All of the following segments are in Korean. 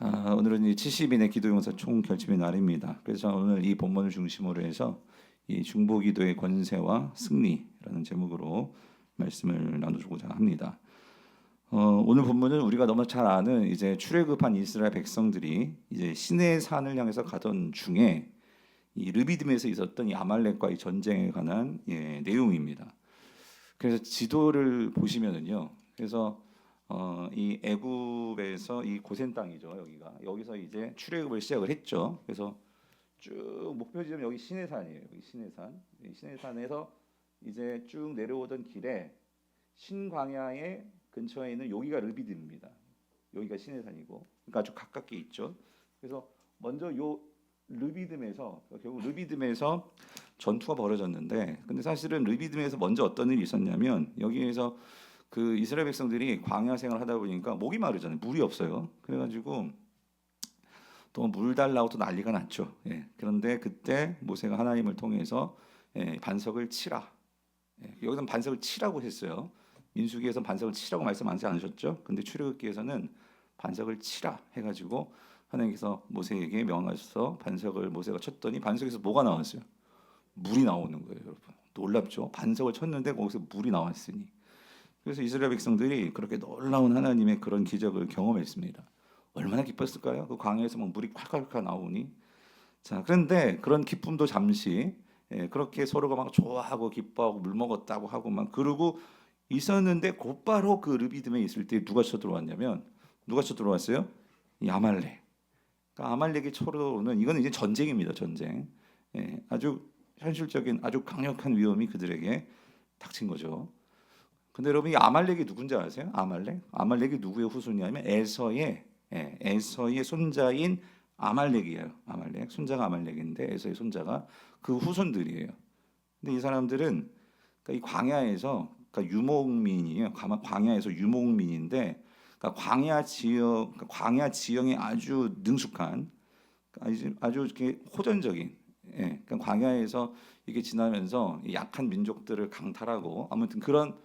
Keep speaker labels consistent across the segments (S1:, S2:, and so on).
S1: 오늘은 이 70인의 기도용사 총결집의 날입니다. 그래서 오늘 이 본문을 중심으로 해서 이 중보기도의 권세와 승리라는 제목으로 말씀을 나누고자 합니다. 오늘 본문은 우리가 너무 잘 아는 이제 출애굽한 이스라엘 백성들이 이제 시내 산을 향해서 가던 중에 이 르비딤에서 있었던 이 아말렉과의 전쟁에 관한 내용입니다. 그래서 지도를 보시면은요. 그래서 이 애굽에서 이 고센 땅이죠. 여기서 이제 출애굽을 시작을 했죠. 그래서 쭉 목표 지점 여기 시내산이에요. 여기 시내산. 이 시내산에서 이제 쭉 내려오던 길에 신광야의 근처에 있는 여기가 르비딤입니다. 여기가 시내산이고, 그러니까 아주 가깝게 있죠. 그래서 먼저 요 르비딤에서 결국 르비딤에서 전투가 벌어졌는데, 근데 사실은 르비딤에서 먼저 어떤 일이 있었냐면 여기에서 그 이스라엘 백성들이 광야 생활을 하다 보니까 목이 마르잖아요. 물이 없어요. 그래가지고 또 물 달라고 또 난리가 났죠. 그런데 그때 모세가 하나님을 통해서 반석을 치라. 여기서는 반석을 치라고 했어요. 민수기에서는 반석을 치라고 말씀하지 않으셨죠. 근데 출애굽기에서는 반석을 치라 해가지고 하나님께서 모세에게 명하셔서 반석을 모세가 쳤더니 반석에서 뭐가 나왔어요? 물이 나오는 거예요, 여러분. 놀랍죠? 반석을 쳤는데 거기서 물이 나왔으니. 그래서 이스라엘 백성들이 그렇게 놀라운 하나님의 그런 기적을 경험했습니다. 얼마나 기뻤을까요? 그 광야에서 막 물이 콸콸콸 나오니. 자, 그런데 그런 기쁨도 잠시 그렇게 서로가 막 좋아하고 기뻐하고 물 먹었다고 하고 막 그러고 있었는데 곧바로 그 르비딤에 있을 때 누가 쳐들어왔어요? 이 아말렉. 그러니까 아말렉이 쳐들어오는 이거는 이제 전쟁입니다. 전쟁. 아주 현실적인 아주 강력한 위험이 그들에게 닥친 거죠. 근데 여러분 이 아말렉이 누군지 아세요? 아말렉이 누구의 후손이냐면 에서의 손자인 아말렉이에요. 아말렉 손자가 아말렉인데 에서의 손자가 그 후손들이에요. 근데 이 사람들은 그러니까 이 광야에서 그러니까 유목민이에요. 광야에서 유목민인데 그러니까 광야 지형이 아주 능숙한 아주 이렇게 호전적인 그러니까 광야에서 이게 지나면서 약한 민족들을 강탈하고 아무튼 그런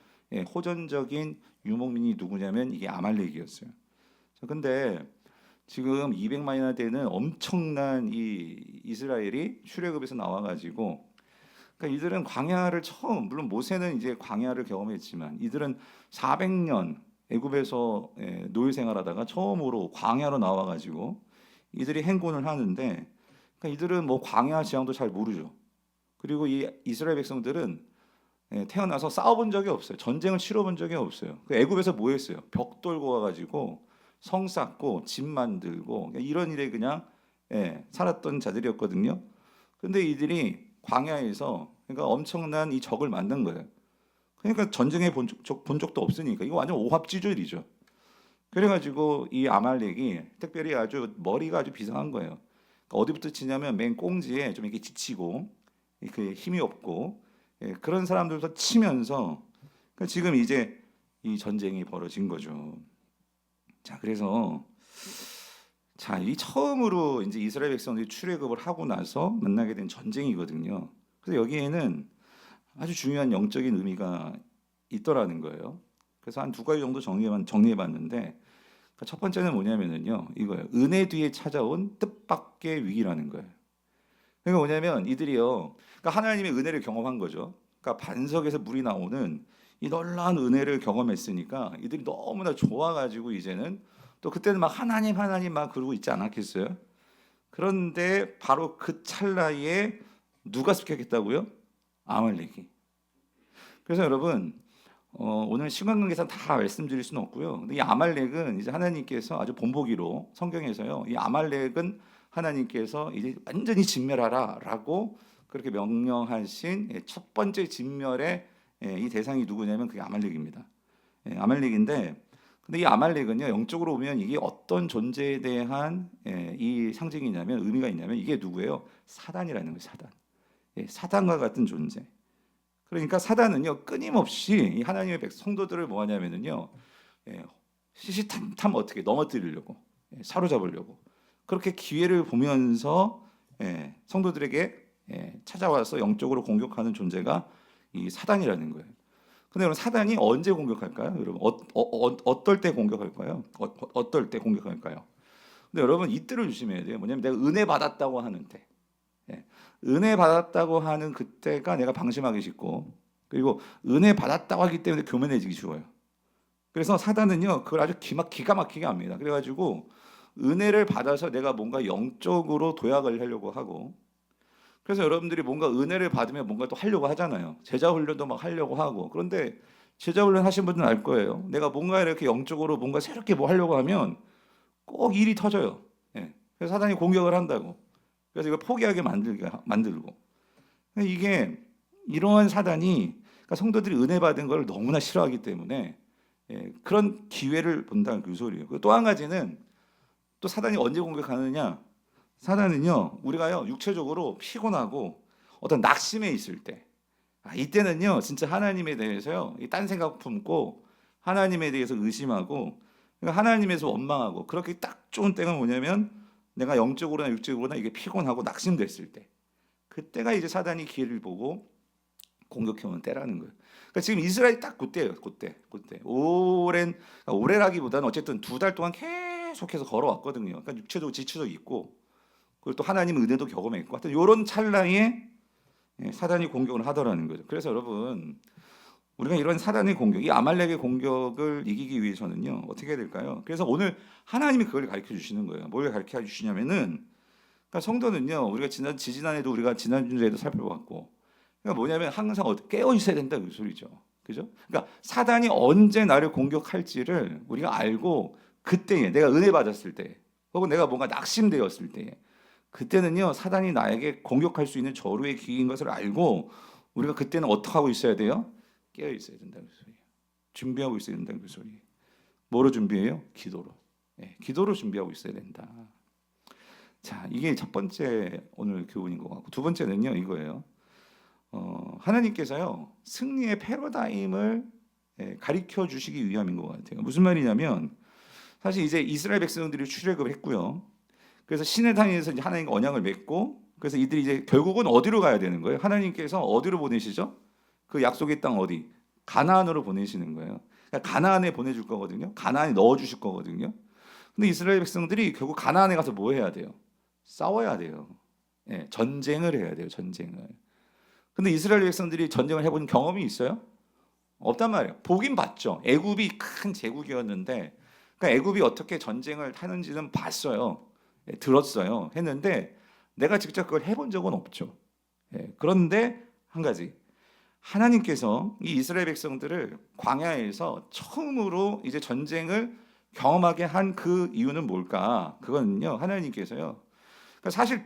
S1: 호전적인 유목민이 누구냐면 이게 아말렉이었어요. 자, 근데 지금 200만이나 되는 엄청난 이 이스라엘이 출애굽에서 나와가지고, 그러니까 이들은 광야를 처음, 물론 모세는 이제 광야를 경험했지만 이들은 400년 애굽에서 노예 생활하다가 처음으로 광야로 나와가지고 이들이 행군을 하는데, 그러니까 이들은 뭐 광야 지형도 잘 모르죠. 그리고 이 이스라엘 백성들은 태어나서 싸워본 적이 없어요. 전쟁을 치러본 적이 없어요. 그 애굽에서 뭐 했어요? 벽 돌고 와가지고 성 쌓고 집 만들고 이런 일에 그냥 살았던 자들이었거든요. 근데 이들이 광야에서 그러니까 엄청난 이 적을 만든 거예요. 그러니까 전쟁에 본 적도 없으니까 이거 완전 오합지졸이죠. 그래가지고 이 아말렉이 특별히 아주 머리가 아주 비상한 거예요. 그러니까 어디부터 치냐면 맨 꽁지에 좀 이렇게 지치고 그 힘이 없고 그런 사람들부터 치면서 그러니까 지금 이제 이 전쟁이 벌어진 거죠. 자, 그래서 자, 이 처음으로 이제 이스라엘 백성들이 출애굽을 하고 나서 만나게 된 전쟁이거든요. 그래서 여기에는 아주 중요한 영적인 의미가 있더라는 거예요. 그래서 한 두 가지 정도 정리해봤는데 그러니까 첫 번째는 뭐냐면은요, 이거예요. 은혜 뒤에 찾아온 뜻밖의 위기라는 거예요. 그러니까 뭐냐면 이들이요, 그러니까 하나님의 은혜를 경험한 거죠. 그러니까 반석에서 물이 나오는 이 놀라운 은혜를 경험했으니까 이들이 너무나 좋아가지고 이제는 또 그때는 막 하나님 막 그러고 있지 않았겠어요? 그런데 바로 그 찰나에 누가 습격했다고요? 아말렉이. 그래서 여러분 오늘 시간관계상 다 말씀드릴 수는 없고요. 근데 이 아말렉은 이제 하나님께서 아주 본보기로 성경에서요. 이 아말렉은 하나님께서 이제 완전히 진멸하라라고 그렇게 명령하신 첫 번째 진멸의 이 대상이 누구냐면 그게 아말렉입니다. 아말렉인데 근데 이 아말렉은요 영적으로 보면 이게 어떤 존재에 대한 이 상징이냐면 의미가 있냐면 이게 누구예요? 사단이라는 거예요. 사단과 같은 존재. 그러니까 사단은요 끊임없이 이 하나님의 성도들을 뭐 하냐면은요 시시탐탐 어떻게 넘어뜨리려고 사로잡으려고 그렇게 기회를 보면서 성도들에게 찾아와서 영적으로 공격하는 존재가 이 사단이라는 거예요. 근데 여러분 사단이 언제 공격할까요? 여러분 어떨 때 공격할까요? 어떨 때 공격할까요? 근데 여러분 이때를 조심해야 돼요. 뭐냐면 내가 은혜 받았다고 하는 때, 예. 은혜 받았다고 하는 그때가 내가 방심하기 쉽고, 그리고 은혜 받았다고 하기 때문에 교만해지기 쉬워요. 그래서 사단은요 그걸 아주 기가 막히게 합니다. 그래가지고 은혜를 받아서 내가 뭔가 영적으로 도약을 하려고 하고, 그래서 여러분들이 뭔가 은혜를 받으면 뭔가 또 하려고 하잖아요. 제자 훈련도 막 하려고 하고. 그런데 제자 훈련 하신 분들은 알 거예요. 내가 뭔가 이렇게 영적으로 뭔가 새롭게 뭐 하려고 하면 꼭 일이 터져요. 예. 그래서 사단이 공격을 한다고. 그래서 이걸 포기하게 만들고. 이게 이러한 사단이, 그러니까 성도들이 은혜 받은 걸 너무나 싫어하기 때문에, 예, 그런 기회를 본다는 그 소리예요. 또 한 가지는, 또 사단이 언제 공격하느냐? 사단은요, 우리가요 육체적으로 피곤하고 어떤 낙심에 있을 때, 이때는요 진짜 하나님에 대해서요 딴 생각 품고 하나님에 대해서 의심하고, 그러니까 하나님에서 원망하고, 그렇게 딱 좋은 때가 뭐냐면 내가 영적으로나 육적으로나 이게 피곤하고 낙심됐을 때, 그때가 이제 사단이 기회를 보고 공격해오는 때라는 거예요. 그러니까 지금 이스라엘이 딱 그때예요. 그때 오래라기보다는 어쨌든 2달 동안 계속해서 걸어왔거든요. 그러니까 육체적으로 지쳐져 있고, 그리고 또 하나님 은혜도 경험했고, 하여튼 이런 찰나에 사단이 공격을 하더라는 거죠. 그래서 여러분, 우리가 이런 사단의 공격, 이 아말렉의 공격을 이기기 위해서는요 어떻게 해야 될까요? 그래서 오늘 하나님이 그걸 가르쳐 주시는 거예요. 뭘 가르쳐 주시냐면은, 그러니까 성도는요 우리가 지지난해도 우리가 지난주에도 살펴봤고, 그러니까 뭐냐면 항상 깨어 있어야 된다 그 소리죠. 그죠? 그러니까 사단이 언제 나를 공격할지를 우리가 알고, 그때에 내가 은혜 받았을 때, 혹은 내가 뭔가 낙심되었을 때, 그때는요 사단이 나에게 공격할 수 있는 저루의 기회인 것을 알고, 우리가 그때는 어떻게 하고 있어야 돼요? 깨어 있어야 된다는 소리예요. 준비하고 있어야 된다는 그 소리예요. 뭐로 준비해요? 기도로. 예, 기도로 준비하고 있어야 된다. 자, 이게 첫 번째 오늘 교훈인 것 같고, 두 번째는요 이거예요. 하나님께서요 승리의 패러다임을 가르쳐 주시기 위함인 것 같아요. 무슨 말이냐면, 사실 이제 이스라엘 백성들이 출애굽을 했고요. 그래서 시내산에서 이제 하나님과 언약을 맺고, 그래서 이들이 이제 결국은 어디로 가야 되는 거예요? 하나님께서 어디로 보내시죠? 그 약속의 땅 어디? 가나안으로 보내시는 거예요. 그러니까 가나안에 보내줄 거거든요. 가나안에 넣어주실 거거든요. 근데 이스라엘 백성들이 결국 가나안에 가서 뭐 해야 돼요? 싸워야 돼요. 예, 전쟁을 해야 돼요. 전쟁을. 근데 이스라엘 백성들이 전쟁을 해본 경험이 있어요? 없단 말이에요. 보긴 봤죠. 애굽이 큰 제국이었는데, 그러니까 애굽이 어떻게 전쟁을 하는지는 봤어요. 예, 들었어요. 했는데 내가 직접 그걸 해본 적은 없죠. 예, 그런데 한 가지, 하나님께서 이 이스라엘 백성들을 광야에서 처음으로 이제 전쟁을 경험하게 한 그 이유는 뭘까? 그거는요 하나님께서요, 그러니까 사실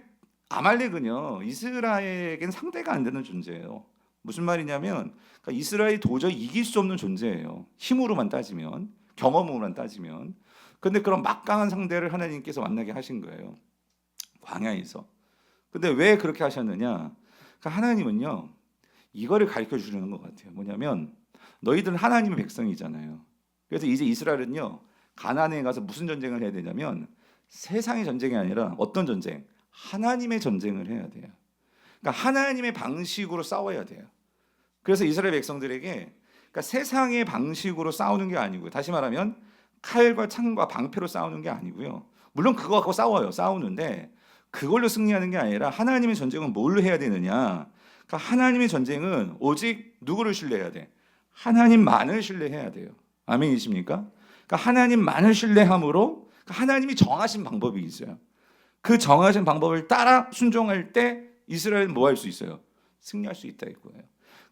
S1: 아말렉은요 이스라엘에겐 상대가 안 되는 존재예요. 무슨 말이냐면, 그러니까 이스라엘이 도저히 이길 수 없는 존재예요. 힘으로만 따지면, 경험으로만 따지면. 근데 그런 막강한 상대를 하나님께서 만나게 하신 거예요, 광야에서. 근데 왜 그렇게 하셨느냐? 그러니까 하나님은요 이거를 가르쳐 주는 것 같아요. 뭐냐면, 너희들은 하나님의 백성이잖아요. 그래서 이제 이스라엘은요 가나안에 가서 무슨 전쟁을 해야 되냐면, 세상의 전쟁이 아니라 어떤 전쟁? 하나님의 전쟁을 해야 돼요. 그러니까 하나님의 방식으로 싸워야 돼요. 그래서 이스라엘 백성들에게, 그러니까 세상의 방식으로 싸우는 게 아니고요. 다시 말하면 칼과 창과 방패로 싸우는 게 아니고요. 물론 그거 갖고 싸우는데 그걸로 승리하는 게 아니라, 하나님의 전쟁은 뭘로 해야 되느냐? 그러니까 하나님의 전쟁은 오직 누구를 신뢰해야 돼? 하나님만을 신뢰해야 돼요. 아멘이십니까? 그러니까 하나님만을 신뢰함으로, 그러니까 하나님이 정하신 방법이 있어요. 그 정하신 방법을 따라 순종할 때 이스라엘은 뭐 할 수 있어요? 승리할 수 있다 이거예요.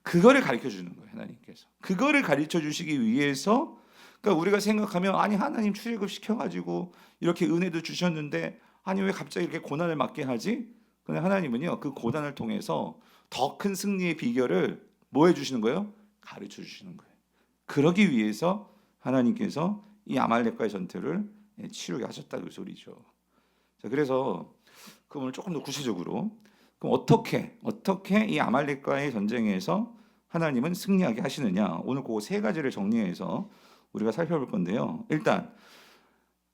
S1: 그거를 가르쳐 주는 거예요, 하나님께서. 그거를 가르쳐 주시기 위해서, 그러니까 우리가 생각하면, 아니 하나님 출애굽 시켜가지고 이렇게 은혜도 주셨는데 아니 왜 갑자기 이렇게 고난을 맞게 하지? 근데 하나님은요 그 고난을 통해서 더 큰 승리의 비결을 뭐 해주시는 거예요? 가르쳐 주시는 거예요. 그러기 위해서 하나님께서 이 아말렉과의 전투를 치르게 하셨다는 소리죠. 자, 그래서 그럼 오늘 조금 더 구체적으로, 그럼 어떻게 이 아말렉과의 전쟁에서 하나님은 승리하게 하시느냐? 오늘 그 세 가지를 정리해서 우리가 살펴볼 건데요. 일단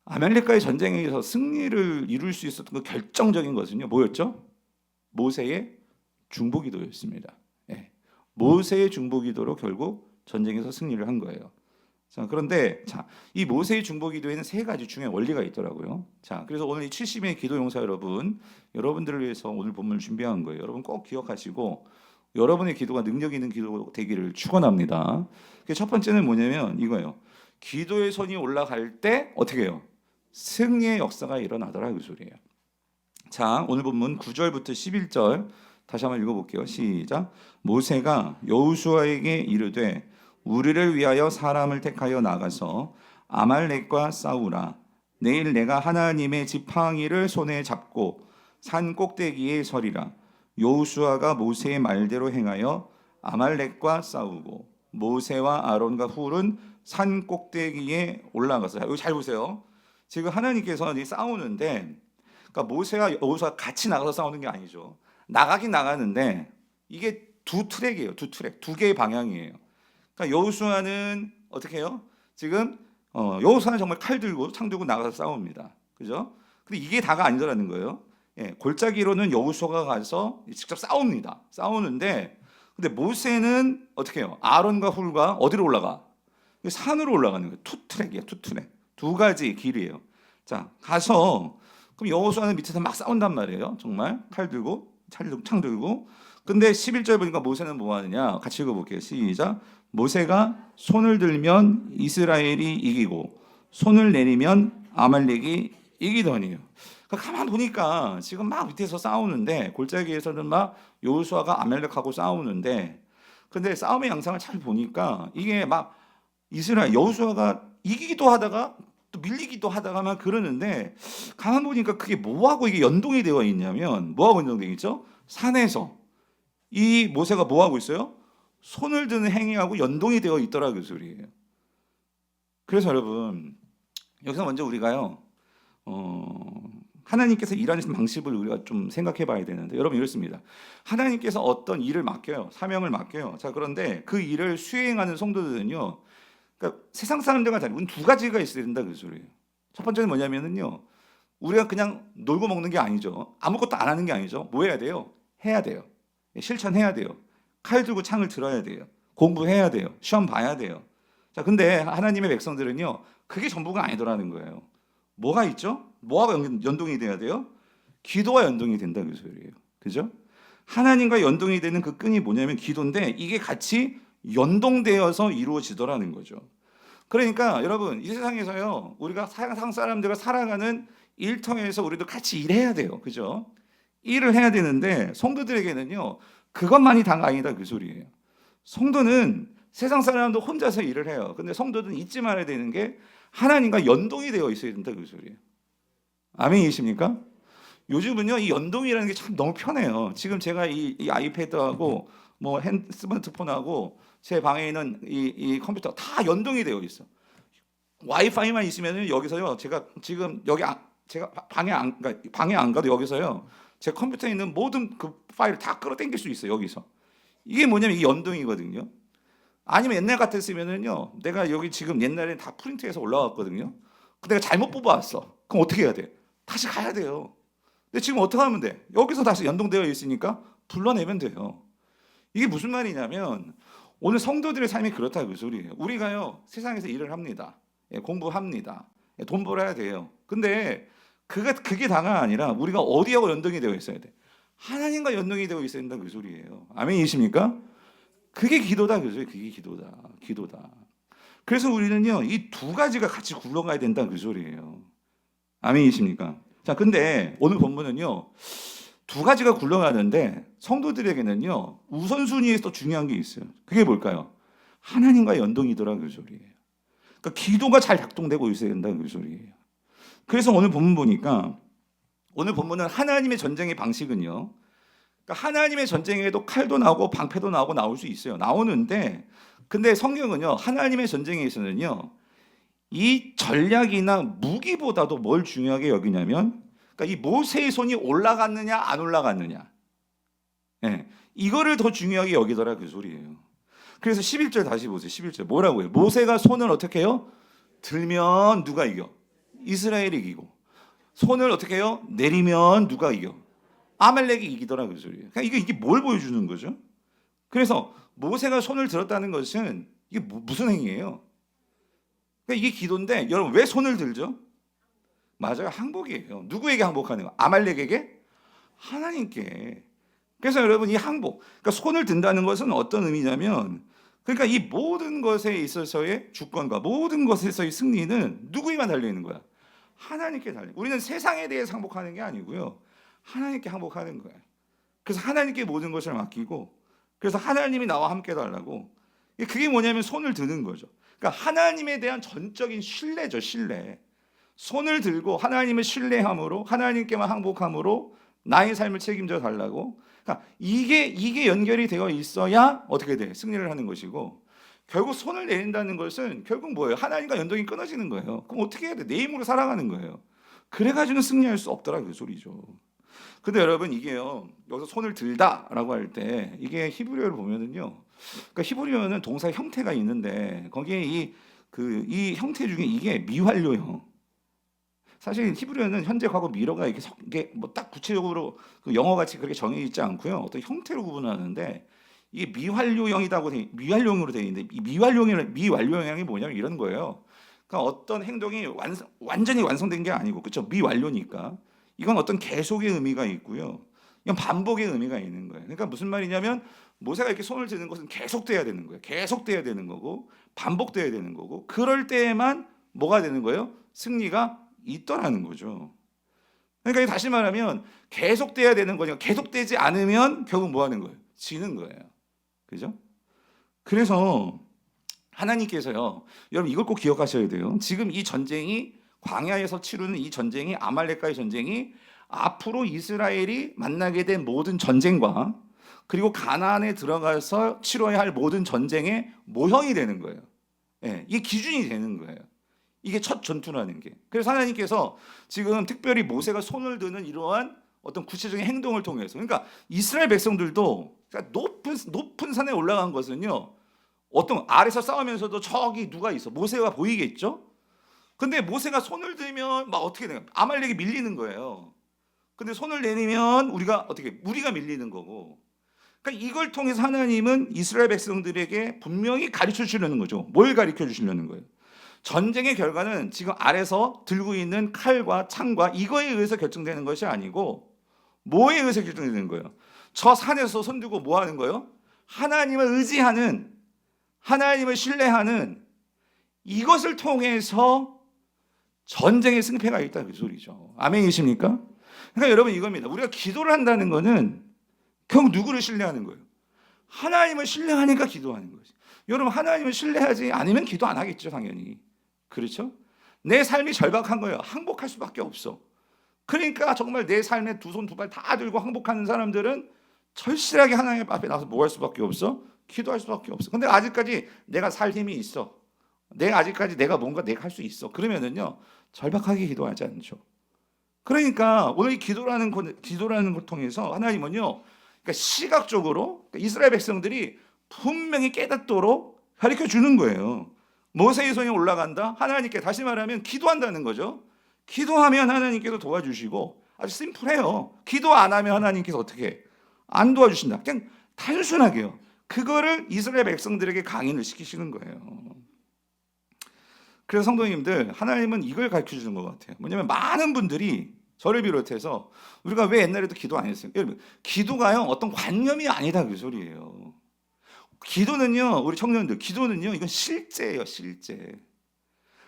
S1: 아말렉과의 전쟁에서 승리를 이룰 수 있었던 그 결정적인 것은요 뭐였죠? 모세의 중보기도였습니다. 예. 모세의 중보기도로 결국 전쟁에서 승리를 한 거예요. 자, 그런데 자, 이 모세의 중보 기도에는 세 가지 중요한 원리가 있더라고요. 자, 그래서 오늘 이 70인의 기도 용사 여러분, 여러분들을 위해서 오늘 본문을 준비한 거예요. 여러분 꼭 기억하시고 여러분의 기도가 능력 있는 기도 되기를 축원합니다. 첫 번째는 뭐냐면 이거예요. 기도의 손이 올라갈 때 어떻게 해요? 승리의 역사가 일어나더라 그 소리예요. 자, 오늘 본문 9절부터 11절 다시 한번 읽어볼게요. 시작. 모세가 여호수아에게 이르되 우리를 위하여 사람을 택하여 나가서 아말렉과 싸우라. 내일 내가 하나님의 지팡이를 손에 잡고 산 꼭대기에 서리라. 여호수아가 모세의 말대로 행하여 아말렉과 싸우고 모세와 아론과 훌은 산 꼭대기에 올라가서, 여기 잘 보세요. 지금 하나님께서 싸우는데, 그러니까 모세와 여호수아가 같이 나가서 싸우는 게 아니죠. 나가긴 나가는데 이게 두 트랙이에요. 두 트랙, 두 개의 방향이에요. 그러니까 여호수아는 어떻게 해요? 지금 여호수아는 정말 칼 들고 창 들고 나가서 싸웁니다. 그죠? 근데 이게 다가 아니더라는 거예요. 예, 골짜기로는 여호수아가 가서 직접 싸웁니다. 싸우는데 근데 모세는 어떻게 해요? 아론과 훌과 어디로 올라가? 산으로 올라가는 거예요. 투 트랙이에요. 투 트랙. 두 가지 길이에요. 자, 가서 그럼 여호수아는 밑에서 막 싸운단 말이에요. 정말 칼 들고 창 들고. 근데 11절 보니까 모세는 뭐 하느냐? 같이 읽어볼게요. 시작. 모세가 손을 들면 이스라엘이 이기고 손을 내리면 아말렉이 이기더니요. 그러니까 가만 보니까 지금 막 밑에서 싸우는데 골짜기에서는 막 여호수아가 아말렉하고 싸우는데 근데 싸움의 양상을 잘 보니까 이게 막 이스라엘 여호수아가 이기기도 하다가 또 밀리기도 하다가 막 그러는데 가만 보니까 그게 뭐하고 이게 연동이 되어 있냐면 뭐하고 연동되어 있죠? 산에서 이 모세가 뭐하고 있어요? 손을 드는 행위하고 연동이 되어 있더라 그 소리예요. 그래서 여러분 여기서 먼저 우리가요 하나님께서 일하는 방식을 우리가 좀 생각해 봐야 되는데 여러분 이렇습니다. 하나님께서 어떤 일을 맡겨요. 사명을 맡겨요. 자, 그런데 그 일을 수행하는 성도들은요. 그러니까 세상 사람들과 다르고 두 가지가 있어야 된다 그 소리예요. 첫 번째는 뭐냐면은요. 우리가 그냥 놀고 먹는 게 아니죠. 아무것도 안 하는 게 아니죠. 뭐 해야 돼요? 해야 돼요. 실천해야 돼요. 칼 들고 창을 들어야 돼요. 공부해야 돼요. 시험 봐야 돼요. 자, 근데 하나님의 백성들은요. 그게 전부가 아니더라는 거예요. 뭐가 있죠? 뭐하고 연동이 돼야 돼요? 기도와 연동이 된다 그 소리예요. 그죠? 하나님과 연동이 되는 그 끈이 뭐냐면 기도인데 이게 같이 연동되어서 이루어지더라는 거죠. 그러니까 여러분 이 세상에서요 우리가 세상 사람들과 살아가는 일터에서 우리도 같이 일해야 돼요. 그죠? 일을 해야 되는데 성도들에게는요 그것만이 다가 아니다 그 소리예요. 성도는 세상 사람도 혼자서 일을 해요. 근데 성도는 잊지 말아야 되는 게 하나님과 연동이 되어 있어야 된다 그 소리예요. 아멘이십니까? 요즘은요 이 연동이라는 게 참 너무 편해요. 지금 제가 이 아이패드하고 뭐 스마트폰하고 제 방에 있는 이 컴퓨터 다 연동이 되어 있어. 와이파이만 있으면 여기서요 제가 지금 여기 제가 그러니까 방에 안 가도 여기서요 제 컴퓨터에 있는 모든 그 파일을 다 끌어당길 수 있어요 여기서. 이게 뭐냐면 이게 연동이거든요. 아니면 옛날 같았으면은요 내가 여기 지금 옛날에 다 프린트해서 올라왔거든요. 근데 내가 잘못 뽑아왔어. 그럼 어떻게 해야 돼? 다시 가야 돼요. 근데 지금 어떻게 하면 돼? 여기서 다시 연동되어 있으니까 불러내면 돼요. 이게 무슨 말이냐면 오늘 성도들의 삶이 그렇다 그 소리예요. 우리가요 세상에서 일을 합니다. 공부합니다. 돈 벌어야 돼요. 근데 그게 다가 아니라 우리가 어디하고 연동이 되어 있어야 돼? 하나님과 연동이 되어 있어야 된다 그 소리예요. 아멘이십니까? 그게 기도다 그 소리. 그게 기도다. 그래서 우리는요 이 두 가지가 같이 굴러가야 된다 그 소리예요. 아멘이십니까? 자, 근데 오늘 본문은요 두 가지가 굴러가는데 성도들에게는요 우선순위에서 또 중요한 게 있어요. 그게 뭘까요? 하나님과 연동이더라 그 소리예요. 그러니까 기도가 잘 작동되고 있어야 된다 그 소리예요. 그래서 오늘 본문 보니까 오늘 본문은 하나님의 전쟁의 방식은요. 그러니까 하나님의 전쟁에도 칼도 나오고 방패도 나오고 나올 수 있어요. 나오는데 근데 성경은요 하나님의 전쟁에 있어서는요 이 전략이나 무기보다도 뭘 중요하게 여기냐면 그러니까 이 모세의 손이 올라갔느냐 안 올라갔느냐 이거를 더 중요하게 여기더라 그 소리예요. 그래서 11절 다시 보세요. 11절 뭐라고 해요? 모세가 손을 어떻게 해요? 들면 누가 이겨? 이스라엘이 이기고 손을 어떻게 해요? 내리면 누가 이겨? 아말렉이 이기더라 그 소리예요. 그러니까 이게 뭘 보여주는 거죠? 그래서 모세가 손을 들었다는 것은 이게 무슨 행위예요? 그러니까 이게 기도인데 여러분 왜 손을 들죠? 맞아요. 항복이에요. 누구에게 항복하는 거? 아말렉에게? 하나님께. 그래서 여러분 이 항복, 그러니까 손을 든다는 것은 어떤 의미냐면, 그러니까 이 모든 것에 있어서의 주권과 모든 것에서의 승리는 누구에만 달려 있는 거야? 하나님께 달려. 우리는 세상에 대해서 항복하는 게 아니고요, 하나님께 항복하는 거예요. 그래서 하나님께 모든 것을 맡기고, 그래서 하나님이 나와 함께 달라고. 그게 뭐냐면 손을 드는 거죠. 그러니까 하나님에 대한 전적인 신뢰죠, 신뢰. 손을 들고 하나님을 신뢰함으로, 하나님께만 항복함으로 나의 삶을 책임져 달라고. 그러니까 이게 연결이 되어 있어야 어떻게 돼? 승리를 하는 것이고, 결국 손을 내린다는 것은 결국 뭐예요? 하나님과 연동이 끊어지는 거예요. 그럼 어떻게 해야 돼? 내 힘으로 살아가는 거예요. 그래가지고는 승리할 수 없더라, 그 소리죠. 근데 여러분 이게요, 여기서 손을 들다라고 할 때 이게 히브리어를 보면은요, 그러니까 히브리어는 동사 형태가 있는데 거기에 이 형태 중에 이게 미완료형. 사실 히브리어는 현재, 과거, 미래가 이게 뭐 딱 구체적으로 그 영어 같이 그렇게 정해 있지 않고요, 어떤 형태로 구분하는데 이게 미완료형으로 되어 있는데, 이 미완료형이 뭐냐면 이런 거예요. 그러니까 어떤 행동이 완전히 완성된 게 아니고, 그렇죠? 미완료니까 이건 어떤 계속의 의미가 있고요, 이건 반복의 의미가 있는 거예요. 그러니까 무슨 말이냐면 모세가 이렇게 손을 드는 것은 계속돼야 되는 거예요. 계속돼야 되는 거고 반복돼야 되는 거고, 그럴 때에만 뭐가 되는 거예요? 승리가 있더라는 거죠. 그러니까 다시 말하면 계속돼야 되는 거죠. 계속되지 않으면 결국 뭐 하는 거예요? 지는 거예요. 그죠? 그래서 하나님께서요, 여러분 이걸 꼭 기억하셔야 돼요. 지금 이 전쟁이, 광야에서 치르는 이 전쟁이, 아말렉과의 전쟁이 앞으로 이스라엘이 만나게 된 모든 전쟁과, 그리고 가나안에 들어가서 치러야 할 모든 전쟁의 모형이 되는 거예요. 예, 이게 기준이 되는 거예요. 이게 첫 전투라는 게. 그래서 하나님께서 지금 특별히 모세가 손을 드는 이러한 어떤 구체적인 행동을 통해서, 그러니까 이스라엘 백성들도 그러니까 높은 산에 올라간 것은요, 어떤 아래서 싸우면서도 저기 누가 있어, 모세가 보이겠죠. 근데 모세가 손을 들면 막 어떻게 돼요? 아말렉이 밀리는 거예요. 근데 손을 내리면 우리가 밀리는 거고. 그러니까 이걸 통해서 하나님은 이스라엘 백성들에게 분명히 가르쳐 주려는 거죠. 뭘 가르쳐 주시려는 거예요? 전쟁의 결과는 지금 아래서 들고 있는 칼과 창과 이거에 의해서 결정되는 것이 아니고, 뭐에 의해서 결정되는 거예요? 저 산에서 손 들고 뭐 하는 거예요? 하나님을 의지하는, 하나님을 신뢰하는 이것을 통해서 전쟁의 승패가 있다, 그 소리죠. 아멘이십니까? 그러니까 여러분 이겁니다. 우리가 기도를 한다는 거는 결국 누구를 신뢰하는 거예요? 하나님을 신뢰하니까 기도하는 거지. 여러분 하나님을 신뢰하지 않으면 기도 안 하겠죠, 당연히. 그렇죠? 내 삶이 절박한 거예요. 항복할 수밖에 없어. 그러니까 정말 내 삶에 두 손 두 발 다 들고 항복하는 사람들은 절실하게 하나님 앞에 나서 뭐 할 수밖에 없어? 기도할 수밖에 없어. 근데 아직까지 내가 살 힘이 있어, 아직까지 내가 뭔가 내가 할 수 있어, 그러면은요 절박하게 기도하지 않죠. 그러니까 오늘 이 기도라는 걸 통해서 하나님은요, 그러니까 시각적으로 이스라엘 백성들이 분명히 깨닫도록 가르쳐 주는 거예요. 모세의 손이 올라간다, 하나님께, 다시 말하면 기도한다는 거죠. 기도하면 하나님께서 도와주시고, 아주 심플해요. 기도 안 하면 하나님께서 어떻게 안 도와주신다. 그냥 단순하게요. 그거를 이스라엘 백성들에게 강인을 시키시는 거예요. 그래서 성도님들, 하나님은 이걸 가르쳐 주는 것 같아요. 뭐냐면 많은 분들이 저를 비롯해서 우리가 왜 옛날에도 기도 안 했어요? 여러분, 기도가요 어떤 관념이 아니다, 그 소리예요. 기도는요, 우리 청년들, 기도는요 이건 실제예요, 실제.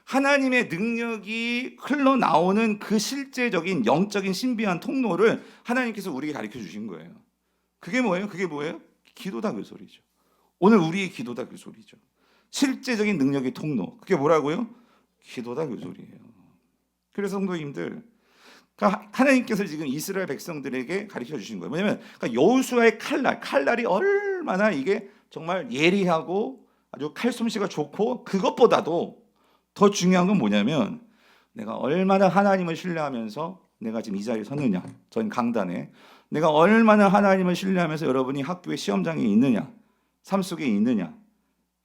S1: 하나님의 능력이 흘러나오는 그 실제적인 영적인 신비한 통로를 하나님께서 우리에게 가르쳐 주신 거예요. 그게 뭐예요? 기도다, 그 소리죠. 오늘 우리의 기도다, 그 소리죠. 실제적인 능력의 통로, 그게 뭐라고요? 기도다, 그 소리예요. 그래서 성도님들, 그러니까 하나님께서 지금 이스라엘 백성들에게 가르쳐 주신 거예요. 뭐냐면 그러니까 여호수아의 칼날이 얼마나 이게 정말 예리하고 아주 칼솜씨가 좋고, 그것보다도 더 중요한 건 뭐냐면 내가 얼마나 하나님을 신뢰하면서 내가 지금 이 자리에 섰느냐, 전 강단에 내가 얼마나 하나님을 신뢰하면서 여러분이 학교의 시험장에 있느냐, 삶 속에 있느냐,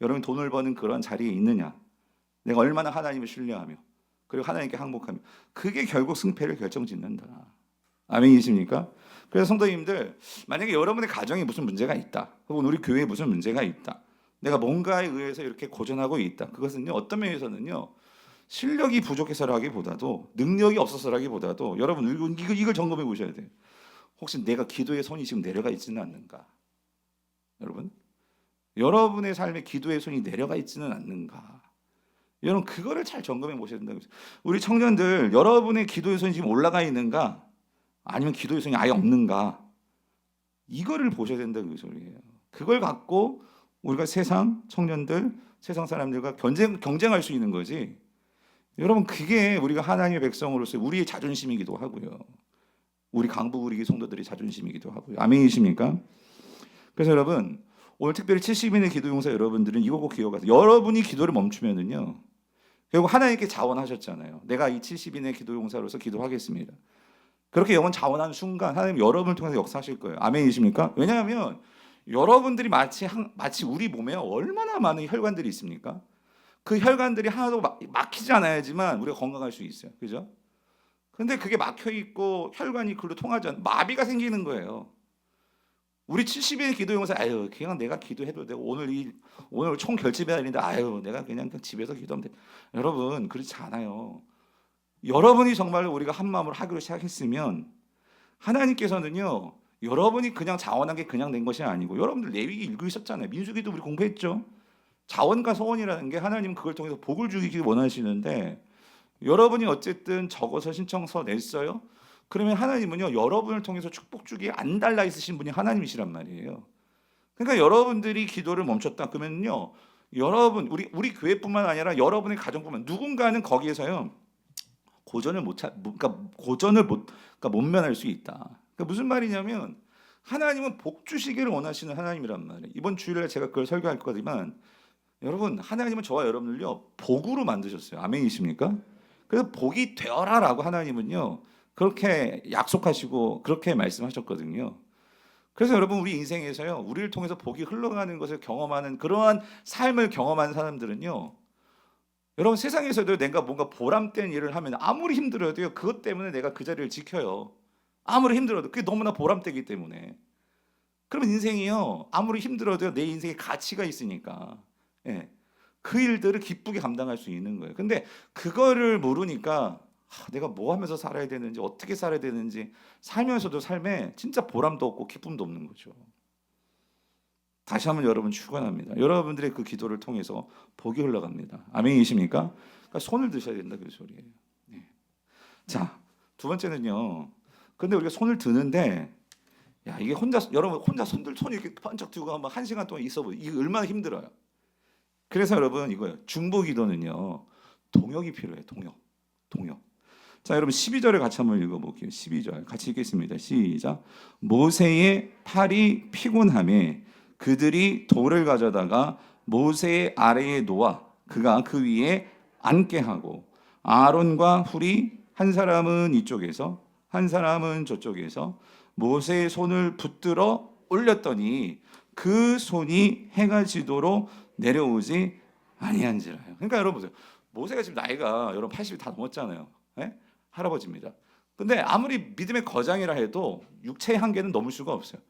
S1: 여러분이 돈을 버는 그런 자리에 있느냐, 내가 얼마나 하나님을 신뢰하며 그리고 하나님께 항복하며, 그게 결국 승패를 결정짓는다. 아멘이십니까? 그래서 성도님들, 만약에 여러분의 가정에 무슨 문제가 있다, 혹은 우리 교회에 무슨 문제가 있다, 내가 뭔가에 의해서 이렇게 고전하고 있다, 그것은요 어떤 면에서는요 실력이 부족해서라기보다도 능력이 없어서라기보다도 여러분 이걸 점검해 보셔야 돼요. 혹시 내가 기도의 손이 지금 내려가 있지는 않는가? 여러분, 여러분의 삶에 기도의 손이 내려가 있지는 않는가? 여러분 그거를 잘 점검해 보셔야 된다고. 우리 청년들 여러분의 기도의 손이 지금 올라가 있는가? 아니면 기도의 손이 아예 없는가? 이거를 보셔야 된다는 소리예요. 그걸 갖고 우리가 세상 청년들, 세상 사람들과 경쟁할 수 있는 거지. 여러분 그게 우리가 하나님의 백성으로서 우리의 자존심이기도 하고요. 우리 강북우리 성도들의 자존심이기도 하고요. 아멘이십니까? 그래서 여러분 오늘 특별히 70인의 기도용사 여러분들은 이거 꼭 기억하세요. 여러분이 기도를 멈추면은요, 결국 하나님께 자원하셨잖아요. 내가 이 70인의 기도용사로서 기도하겠습니다. 그렇게 영혼 자원하는 순간 하나님 여러분을 통해서 역사하실 거예요. 아멘이십니까? 왜냐하면 여러분들이 마치 우리 몸에 얼마나 많은 혈관들이 있습니까? 그 혈관들이 하나도 막히지 않아야지만 우리가 건강할 수 있어요. 그죠? 근데 그게 막혀 있고 혈관이 글로 통하지 않는 마비가 생기는 거예요. 우리 70인의 기도용사 아유 그냥 내가 기도해도 되고 오늘 총 결집해야 되는데 아유 내가 그냥 집에서 기도하면 돼. 여러분 그렇지 않아요. 여러분이 정말로 우리가 한 마음으로 하기로 시작했으면 하나님께서는요 여러분이 그냥 자원한 게 그냥 된 것이 아니고 여러분들 레위기 읽고 있었잖아요. 민수기도 우리 공부했죠. 자원과 서원이라는 게 하나님 그걸 통해서 복을 주기 원하시는데 여러분이 어쨌든 적어서 신청서 냈어요. 그러면 하나님은요 여러분을 통해서 축복 주기에 안 달라 있으신 분이 하나님이시란 말이에요. 그러니까 여러분들이 기도를 멈췄다 그러면요 여러분 우리 교회뿐만 아니라 여러분의 가정뿐만 누군가는 거기에서요 고전을 못 면할 수 있다. 그러니까 무슨 말이냐면 하나님은 복 주시기를 원하시는 하나님이란 말이에요. 이번 주일에 제가 그걸 설교할 거지만 여러분 하나님은 저와 여러분을요 복으로 만드셨어요. 아멘이십니까? 그래서 복이 되어라라고 하나님은요 그렇게 약속하시고 그렇게 말씀하셨거든요. 그래서 여러분 우리 인생에서요 우리를 통해서 복이 흘러가는 것을 경험하는 그러한 삶을 경험한 사람들은요 여러분 세상에서도 내가 뭔가 보람된 일을 하면 아무리 힘들어도요 그것 때문에 내가 그 자리를 지켜요. 아무리 힘들어도 그게 너무나 보람되기 때문에. 그러면 인생이요 아무리 힘들어도요 내 인생에 가치가 있으니까 예, 그 일들을 기쁘게 감당할 수 있는 거예요. 근데 그거를 모르니까 내가 뭐 하면서 살아야 되는지 어떻게 살아야 되는지 살면서도 삶에 진짜 보람도 없고 기쁨도 없는 거죠. 다시 한번 여러분 축원합니다. 여러분들의 그 기도를 통해서 복이 흘러갑니다. 아멘이십니까? 그러니까 손을 드셔야 된다 그 소리예요. 네. 자, 두 번째는요. 근데 우리가 손을 드는데 야 이게 여러분 혼자 손 이렇게 번쩍 들고 한번 1시간 동안 있어보 이게 얼마나 힘들어요. 그래서 여러분 이거예요. 중보기도는요 동역이 필요해요. 동역. 자 여러분 12절을 같이 한번 읽어볼게요. 12절 같이 읽겠습니다. 시작. 모세의 팔이 피곤함에 그들이 돌을 가져다가 모세의 아래에 놓아 그가 그 위에 앉게 하고 아론과 훌이 한 사람은 이쪽에서 한 사람은 저쪽에서 모세의 손을 붙들어 올렸더니 그 손이 해가 지도록 내려오지 아니한지라요. 그러니까 여러분 보세요. 모세가 지금 나이가 여러분 80이 다 넘었잖아요. 네? 할아버지입니다. 근데 아무리 믿음의 거장이라 해도 육체의 한계는 넘을 수가 없어요.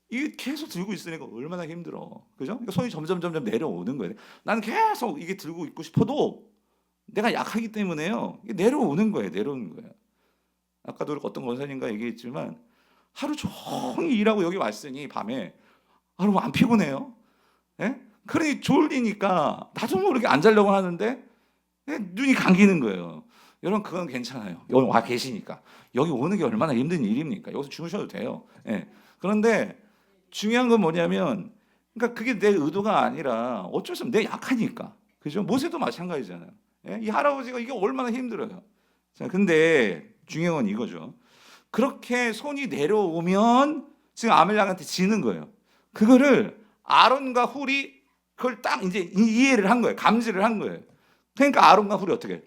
S1: 이게 계속 들고 있으니까 얼마나 힘들어. 그죠? 그러니까 손이 점점 내려오는 거예요. 나는 계속 이게 들고 있고 싶어도 내가 약하기 때문에요. 이게 내려오는 거예요. 아까도 어떤 권사님과 얘기했지만 하루 종일 일하고 여기 왔으니 밤에 여러분 안 피곤해요? 예? 그러니 졸리니까 나도 모르게 안 자려고 하는데 눈이 감기는 거예요. 여러분 그건 괜찮아요. 여기 와 계시니까. 여기 오는 게 얼마나 힘든 일입니까? 여기서 주무셔도 돼요. 예. 그런데 중요한 건 뭐냐면 그러니까 그게 내 의도가 아니라 어쩔 수 없이 내 약하니까. 그죠? 모세도 마찬가지잖아요. 예? 이 할아버지가 이게 얼마나 힘들어요. 자, 근데 중요한 건 이거죠. 그렇게 손이 내려오면 지금 아멜렉한테 지는 거예요. 그거를 아론과 훌이 그걸 딱 이제 이해를 한 거예요. 감지를 한 거예요. 그러니까 아론과 훌이 어떻게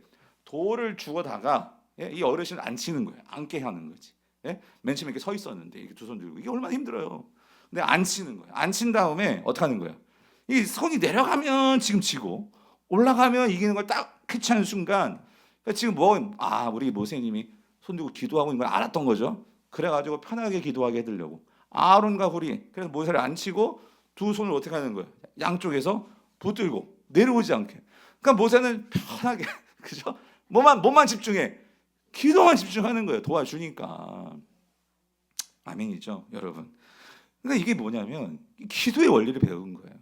S1: 돌을 주워다가 이 어르신을 앉히는 거예요. 앉게 하는 거지. 맨 처음에 이렇게 서 있었는데 이렇게 두 손 들고 이게 얼마나 힘들어요. 근데 앉히는 거예요. 앉힌 다음에 어떻게 하는 거예요? 이 손이 내려가면 지금 지고 올라가면 이기는 걸 딱 캐치하는 순간 그러니까 지금 우리 모세님이 손 들고 기도하고 있는 걸 알았던 거죠. 그래가지고 편하게 기도하게 해드리려고 아론과 훌이 그래서 모세를 앉히고 두 손을 어떻게 하는 거예요? 양쪽에서 붙들고 내려오지 않게. 그러니까 모세는 편하게 그죠? 뭐만 집중해. 기도만 집중하는 거예요. 도와주니까. 아멘이죠, 여러분. 그러니까 이게 뭐냐면 기도의 원리를 배운 거예요.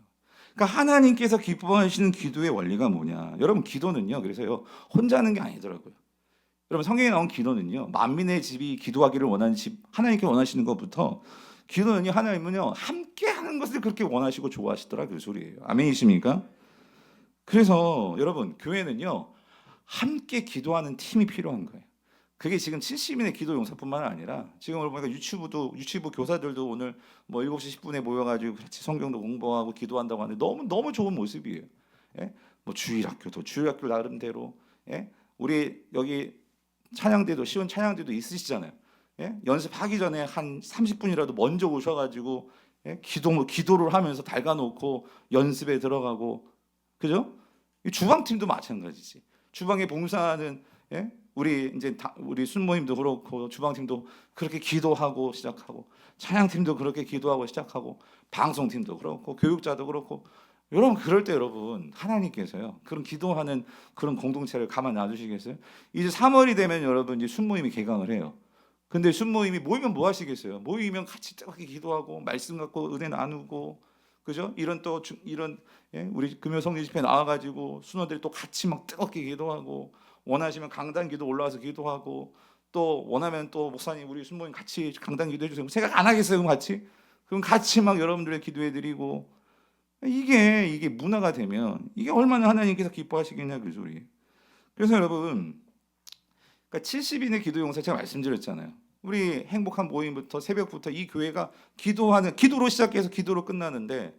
S1: 그러니까 하나님께서 기뻐하시는 기도의 원리가 뭐냐? 여러분 기도는요. 그래서요 혼자 하는 게 아니더라고요. 여러분 성경에 나온 기도는요. 만민의 집이 기도하기를 원하는 집, 하나님께 원하시는 것부터 기도는요. 하나님은요 함께 하는 것을 그렇게 원하시고 좋아하시더라 그 소리예요. 아멘이십니까? 그래서 여러분 교회는요 함께 기도하는 팀이 필요한 거예요. 그게 지금 70인의 기도 용사뿐만 아니라 지금 오늘 보니까 유치부 교사들도 오늘 뭐 7시 10분에 모여가지고 같이 성경도 공부하고 기도한다고 하는데 너무 좋은 모습이에요. 예? 뭐 주일학교 나름대로 예? 우리 여기 찬양대도 시원 찬양대도 있으시잖아요. 예? 연습하기 전에 한 30분이라도 먼저 오셔가지고 예? 기도를 하면서 달가놓고 연습에 들어가고 그죠? 이 주방팀도 마찬가지지. 주방에 봉사하는 예? 우리 순모임도 그렇고 주방팀도 그렇게 기도하고 시작하고 찬양팀도 그렇게 기도하고 시작하고 방송팀도 그렇고 교육자도 그렇고 여러분 그럴 때 여러분 하나님께서요 그런 기도하는 그런 공동체를 가만 놔두시겠어요? 이제 3월이 되면 여러분 이제 순모임이 개강을 해요. 근데 순모임이 모이면 뭐 하시겠어요? 모이면 같이 뜨겁게 기도하고 말씀 갖고 은혜 나누고 그죠? 이런 예? 우리 금요 성리 집회 나와가지고 순원들이 또 같이 막 뜨겁게 기도하고 원하시면 강단 기도 올라와서 기도하고 또 원하면 또 목사님 우리 순모임 같이 강단 기도해 주세요. 생각 안 하겠어요? 그럼 같이 막 여러분들의 기도해 드리고 이게 문화가 되면 이게 얼마나 하나님께서 기뻐하시겠냐 그 소리. 그래서 여러분 그러니까 70인의 기도 용사 제가 말씀드렸잖아요. 우리 행복한 모임부터 새벽부터 이 교회가 기도로 시작해서 기도로 끝나는데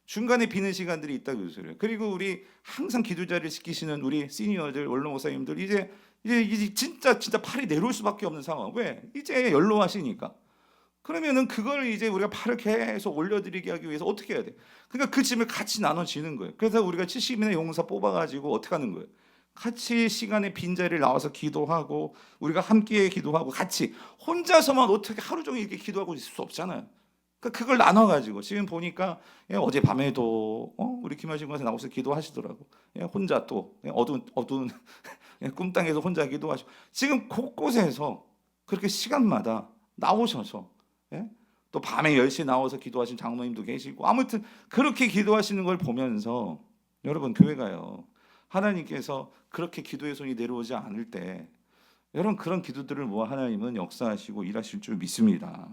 S1: 중간에 비는 시간들이 있다 그 소리예요. 그리고 우리 항상 기도자를 지키시는 우리 시니어들 원로 목사님들 이제 진짜 팔이 내려올 수밖에 없는 상황. 왜? 이제 연로하시니까. 그러면은 그걸 이제 우리가 팔을 계속 올려드리게 하기 위해서 어떻게 해야 돼? 그러니까 그 짐을 같이 나눠지는 거예요. 그래서 우리가 70인의 용사 뽑아가지고 어떻게 하는 거예요? 같이 시간에 빈자리를 나와서 기도하고 우리가 함께 기도하고 같이 혼자서만 어떻게 하루 종일 이렇게 기도하고 있을 수 없잖아요. 그러니까 그걸 나눠가지고 지금 보니까 어젯밤에도 우리 김하신 권사 나오셔서 기도하시더라고. 혼자 또 어두운 꿈땅에서 혼자 기도하시고 지금 곳곳에서 그렇게 시간마다 나오셔서 또 밤에 10시에 나와서 기도하신 장로님도 계시고 아무튼 그렇게 기도하시는 걸 보면서 여러분 교회가요 하나님께서 그렇게 기도의 손이 내려오지 않을 때 여러분 그런 기도들을 모아 하나님은 역사하시고 일하실 줄 믿습니다.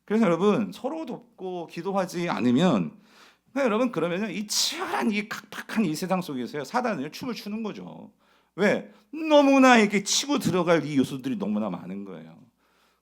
S1: 그래서 여러분 서로 돕고 기도하지 않으면 여러분 그러면 이 치열한 이 각박한 이 세상 속에서요 사단은 춤을 추는 거죠. 왜? 너무나 이렇게 치고 들어갈 이 요소들이 너무나 많은 거예요.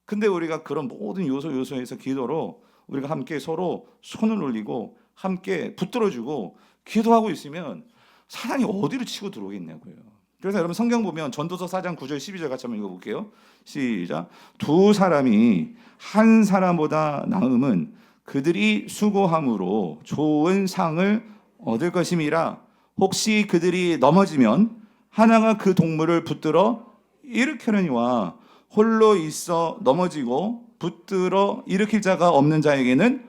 S1: 근데 우리가 그런 모든 요소에서 기도로 우리가 함께 서로 손을 올리고 함께 붙들어주고 기도하고 있으면 사단이 어디로 치고 들어오겠냐고요. 그래서 여러분 성경 보면 전도서 4장 9절 12절 같이 한번 읽어볼게요. 시작. 두 사람이 한 사람보다 나음은 그들이 수고함으로 좋은 상을 얻을 것임이라. 혹시 그들이 넘어지면 하나가 그 동물을 붙들어 일으키려니와 홀로 있어 넘어지고 붙들어 일으킬 자가 없는 자에게는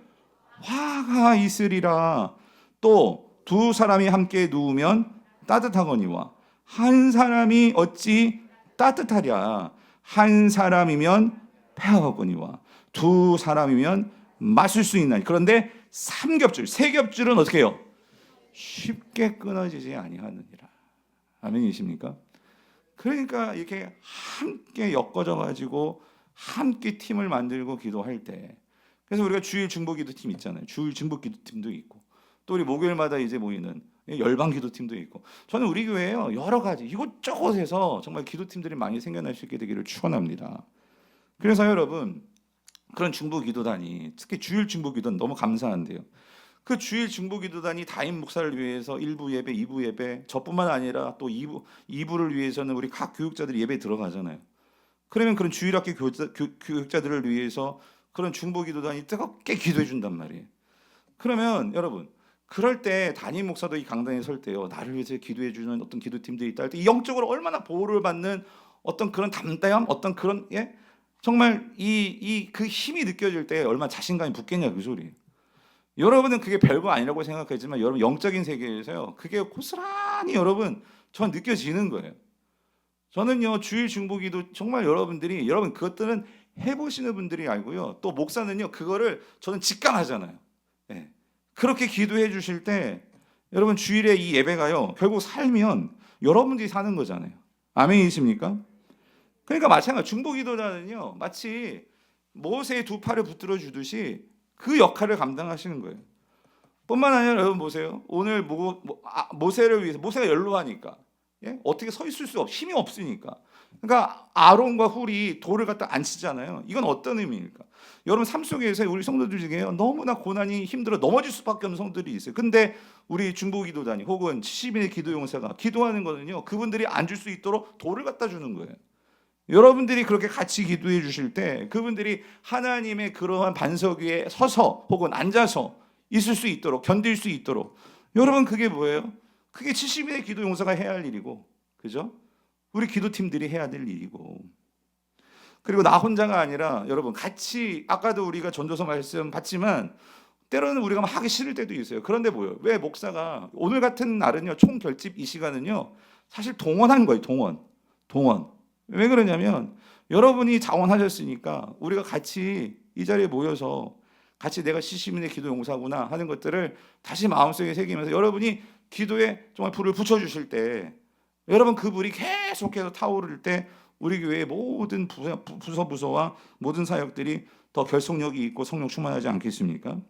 S1: 화가 있으리라. 또 두 사람이 함께 누우면 따뜻하거니와 한 사람이 어찌 따뜻하랴. 한 사람이면 패하거니와 두 사람이면 마실 수 있나니. 그런데 세 겹줄은 어떻게 해요? 쉽게 끊어지지 아니하느니라. 아멘이십니까? 그러니까 이렇게 함께 엮어져 가지고 함께 팀을 만들고 기도할 때 그래서 우리가 주일 중보기도 팀 있잖아요. 주일 중보기도 팀도 있고 또 우리 목요일마다 이제 모이는 열방 기도팀도 있고 저는 우리 교회에요 여러 가지 이곳저곳에서 정말 기도팀들이 많이 생겨날 수 있게 되기를 축원합니다. 그래서 여러분 그런 중보기도단이 특히 주일 중보기도는 너무 감사한데요. 그 주일 중보기도단이 다임 목사를 위해서 1부 예배, 2부 예배 저뿐만 아니라 또 2부를 위해서는 우리 각 교육자들이 예배 들어가잖아요. 그러면 그런 주일학교 교육자들을 위해서 그런 중보기도단이 뜨겁게 기도해 준단 말이에요. 그러면 여러분 그럴 때 담임 목사도 이 강단에 설 때요 나를 위해서 기도해 주는 어떤 기도팀들이 있다 할 때 영적으로 얼마나 보호를 받는 어떤 그런 담대함 어떤 그런 정말 그 힘이 느껴질 때 얼마나 자신감이 붙겠냐 그 소리. 여러분은 그게 별거 아니라고 생각하지만 여러분 영적인 세계에서요 그게 고스란히 여러분 전 느껴지는 거예요. 저는요 주일 중보기도 정말 여러분 그것들은 해보시는 분들이 알고요. 또 목사는요 그거를 저는 직감하잖아요. 예. 그렇게 기도해 주실 때 여러분 주일에 이 예배가요 결국 살면 여러분들이 사는 거잖아요. 아멘이십니까? 그러니까 마찬가지 중보기도자는요 마치 모세의 두 팔을 붙들어 주듯이 그 역할을 감당하시는 거예요. 뿐만 아니라 여러분 보세요. 오늘 모세를 위해서 모세가 연로하니까 예? 어떻게 서 있을 수 힘이 없으니까. 그러니까 아론과 훌이 돌을 갖다 안 치잖아요. 이건 어떤 의미입니까? 여러분 삶 속에서 우리 성도들 중에요 너무나 고난이 힘들어 넘어질 수밖에 없는 성들이 있어요. 근데 우리 중보기도단이 혹은 70인의 기도용사가 기도하는 거는요 그분들이 앉을 수 있도록 돌을 갖다 주는 거예요. 여러분들이 그렇게 같이 기도해 주실 때 그분들이 하나님의 그러한 반석 위에 서서 혹은 앉아서 있을 수 있도록 견딜 수 있도록 여러분 그게 뭐예요? 그게 70인의 기도 용사가 해야 할 일이고 그죠? 우리 기도팀들이 해야 될 일이고 그리고 나 혼자가 아니라 여러분 같이 아까도 우리가 전도서 말씀 봤지만 때로는 우리가 막 하기 싫을 때도 있어요. 그런데 뭐예요? 왜 목사가 오늘 같은 날은요 총결집 이 시간은요 사실 동원한 거예요. 동원 왜 그러냐면 여러분이 자원하셨으니까 우리가 같이 이 자리에 모여서 같이 내가 70인의 기도 용사구나 하는 것들을 다시 마음속에 새기면서 여러분이 기도에 정말 불을 붙여주실 때 여러분 그 불이 계속해서 타오를 때 우리 교회의 모든 부서와 모든 사역들이 더 결속력이 있고 성령 충만하지 않겠습니까?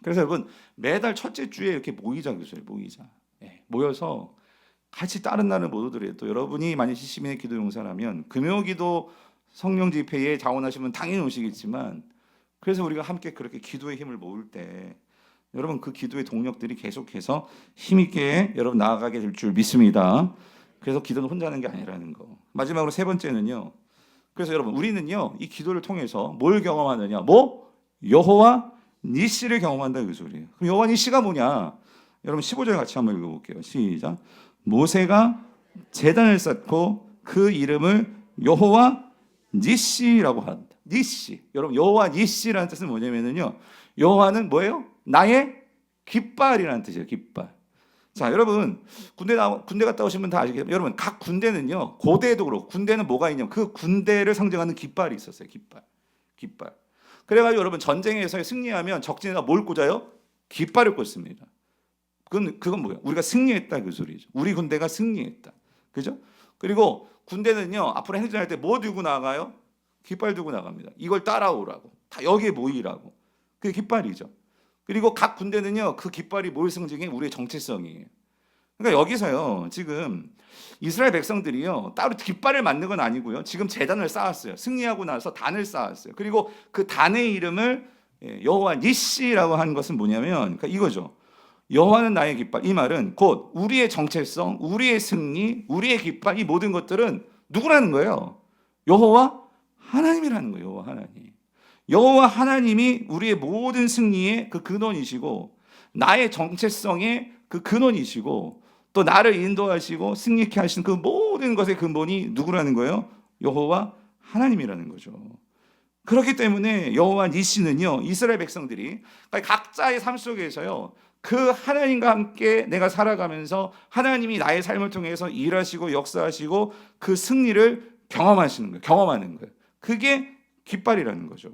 S1: 그래서 여러분 매달 첫째 주에 이렇게 모이자. 모여서 같이 다른 날은 못 오더라도 여러분이 만약 70인의 기도 용사라면 금요기도 성령 집회에 자원하시면 당연히 오시겠지만 그래서 우리가 함께 그렇게 기도의 힘을 모을 때 여러분 그 기도의 동력들이 계속해서 힘있게 여러분 나아가게 될 줄 믿습니다. 그래서 기도는 혼자 하는 게 아니라는 거. 마지막으로 세 번째는요. 그래서 여러분 우리는요 이 기도를 통해서 뭘 경험하느냐? 여호와 니시를 경험한다 그 소리예요. 그럼 여호와 니시가 뭐냐? 여러분 15절 같이 한번 읽어볼게요. 시작. 모세가 제단을 쌓고 그 이름을 여호와 니시라고 한다. 니시. 여러분 여호와 니시라는 뜻은 뭐냐면요. 여호와는 뭐예요? 나의 깃발이라는 뜻이에요. 깃발. 자, 여러분 군대 갔다 오신 분 다 아시겠죠? 여러분 각 군대는요. 고대에도 그렇고 군대는 뭐가 있냐면 그 군대를 상징하는 깃발이 있었어요. 깃발. 그래가지고 여러분 전쟁에서 승리하면 적진에다 뭘 꽂아요? 깃발을 꽂습니다. 그건 뭐예요? 우리가 승리했다 그 소리죠. 우리 군대가 승리했다. 그죠? 그리고 군대는요 앞으로 행진할 때 뭐 들고 나가요? 깃발 들고 나갑니다. 이걸 따라오라고. 다 여기에 모이라고. 그게 깃발이죠. 그리고 각 군대는요 그 깃발이 뭘 상징해? 우리의 정체성이에요. 그러니까 여기서요 지금 이스라엘 백성들이요 따로 깃발을 만든 건 아니고요. 지금 제단을 쌓았어요. 승리하고 나서 단을 쌓았어요. 그리고 그 단의 이름을 여호와 니시라고 한 것은 뭐냐면 그러니까 이거죠. 여호와는 나의 깃발. 이 말은 곧 우리의 정체성, 우리의 승리, 우리의 깃발 이 모든 것들은 누구라는 거예요? 여호와 하나님이라는 거예요. 여호와 하나님. 여호와 하나님이 우리의 모든 승리의 그 근원이시고 나의 정체성의 그 근원이시고 또 나를 인도하시고 승리케 하신 그 모든 것의 근본이 누구라는 거예요? 여호와 하나님이라는 거죠. 그렇기 때문에 여호와 니시는요 이스라엘 백성들이 각자의 삶 속에서요 그 하나님과 함께 내가 살아가면서 하나님이 나의 삶을 통해서 일하시고 역사하시고 그 승리를 경험하는 거예요. 그게 깃발이라는 거죠.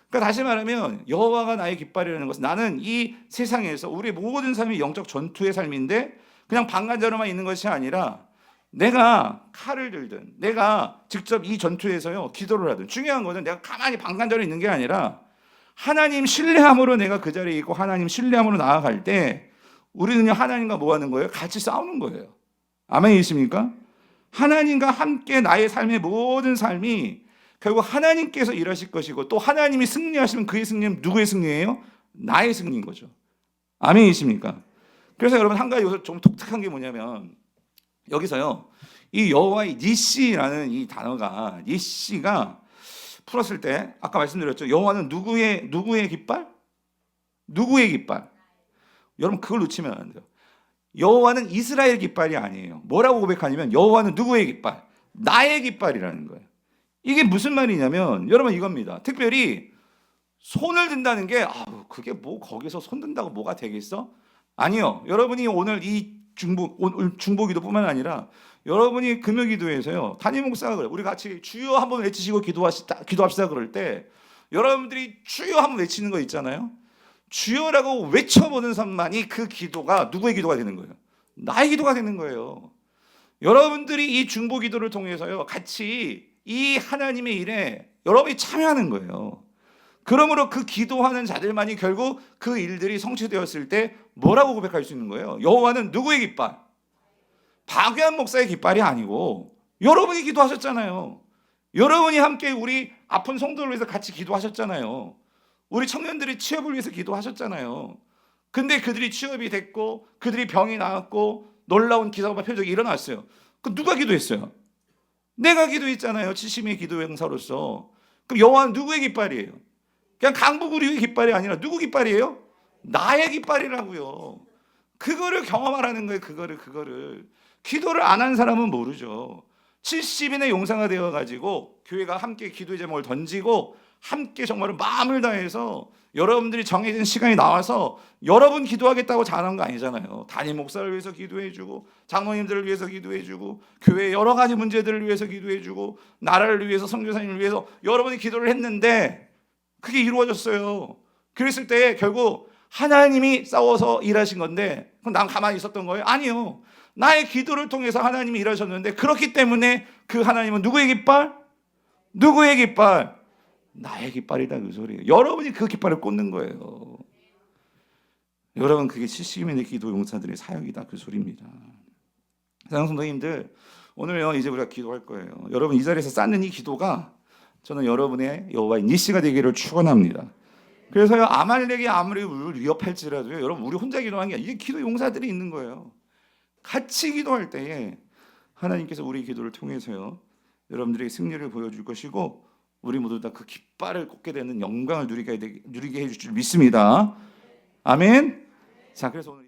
S1: 그러니까 다시 말하면 여호와가 나의 깃발이라는 것은 나는 이 세상에서 우리 모든 삶이 영적 전투의 삶인데 그냥 방관자로만 있는 것이 아니라 내가 칼을 들든 내가 직접 이 전투에서요 기도를 하든 중요한 것은 내가 가만히 방관자로 있는 게 아니라 하나님 신뢰함으로 내가 그 자리에 있고 하나님 신뢰함으로 나아갈 때 우리는요 하나님과 뭐 하는 거예요? 같이 싸우는 거예요. 아멘이십니까? 하나님과 함께 나의 삶의 모든 삶이 결국 하나님께서 일하실 것이고 또 하나님이 승리하시면 그의 승리는 누구의 승리예요? 나의 승리인 거죠. 아멘이십니까? 그래서 여러분 한 가지 여기서 좀 독특한 게 뭐냐면 여기서요 이 여호와의 니시라는 이 단어가 니시가 풀었을 때 아까 말씀드렸죠. 여호와는 누구의 깃발? 누구의 깃발? 여러분 그걸 놓치면 안 돼요. 여호와는 이스라엘 깃발이 아니에요. 뭐라고 고백하냐면 여호와는 누구의 깃발? 나의 깃발이라는 거예요. 이게 무슨 말이냐면 여러분 이겁니다. 특별히 손을 든다는 게 그게 뭐 거기서 손 든다고 뭐가 되겠어? 아니요. 여러분이 오늘 이 중보기도뿐만 아니라 여러분이 금요기도에서요 담임 목사가 그래 우리 같이 주여 한번 외치시고 기도합시다 그럴 때 여러분들이 주여 한번 외치는 거 있잖아요. 주여라고 외쳐보는 사람만이 그 기도가 누구의 기도가 되는 거예요? 나의 기도가 되는 거예요. 여러분들이 이 중보기도를 통해서요 같이 이 하나님의 일에 여러분이 참여하는 거예요. 그러므로 그 기도하는 자들만이 결국 그 일들이 성취되었을 때 뭐라고 고백할 수 있는 거예요? 여호와는 누구의 깃발? 박유한 목사의 깃발이 아니고 여러분이 기도하셨잖아요. 여러분이 함께 우리 아픈 성도를 위해서 같이 기도하셨잖아요. 우리 청년들이 취업을 위해서 기도하셨잖아요. 근데 그들이 취업이 됐고 그들이 병이 나았고 놀라운 기사와 표적이 일어났어요. 그 누가 기도했어요? 내가 기도했잖아요. 지심의 기도 행사로서. 그럼 여호와는 누구의 깃발이에요? 그냥 강북우리의 깃발이 아니라 누구 깃발이에요? 나의 깃발이라고요. 그거를 경험하라는 거예요. 그거를 기도를 안 한 사람은 모르죠. 70인의 용사가 되어가지고 교회가 함께 기도의 제목을 던지고 함께 정말 마음을 다해서 여러분들이 정해진 시간이 나와서 여러분 기도하겠다고 잘한 거 아니잖아요. 담임 목사를 위해서 기도해주고 장로님들을 위해서 기도해주고 교회 여러 가지 문제들을 위해서 기도해주고 나라를 위해서 선교사님을 위해서 여러분이 기도를 했는데 그게 이루어졌어요. 그랬을 때 결국 하나님이 싸워서 일하신 건데 그럼 난 가만히 있었던 거예요? 아니요. 나의 기도를 통해서 하나님이 일하셨는데 그렇기 때문에 그 하나님은 누구의 깃발? 누구의 깃발? 나의 깃발이다 그 소리예요. 여러분이 그 깃발을 꽂는 거예요. 여러분 그게 70인의 기도 용사들의 사역이다 그 소리입니다. 사랑하는 성도님들 오늘요 이제 우리가 기도할 거예요. 여러분 이 자리에서 쌓는 이 기도가 저는 여러분의 여호와의 니시가 되기를 축원합니다. 그래서요 아말렉이 아무리 우리를 위협할지라도요 여러분 우리 혼자 기도한 게 아니라 이게 기도 용사들이 있는 거예요. 같이 기도할 때에 하나님께서 우리 기도를 통해서요 여러분들에게 승리를 보여줄 것이고 우리 모두 다 그 깃발을 꽂게 되는 영광을 누리게 해줄 줄 믿습니다. 아멘. 자, 그래서 오늘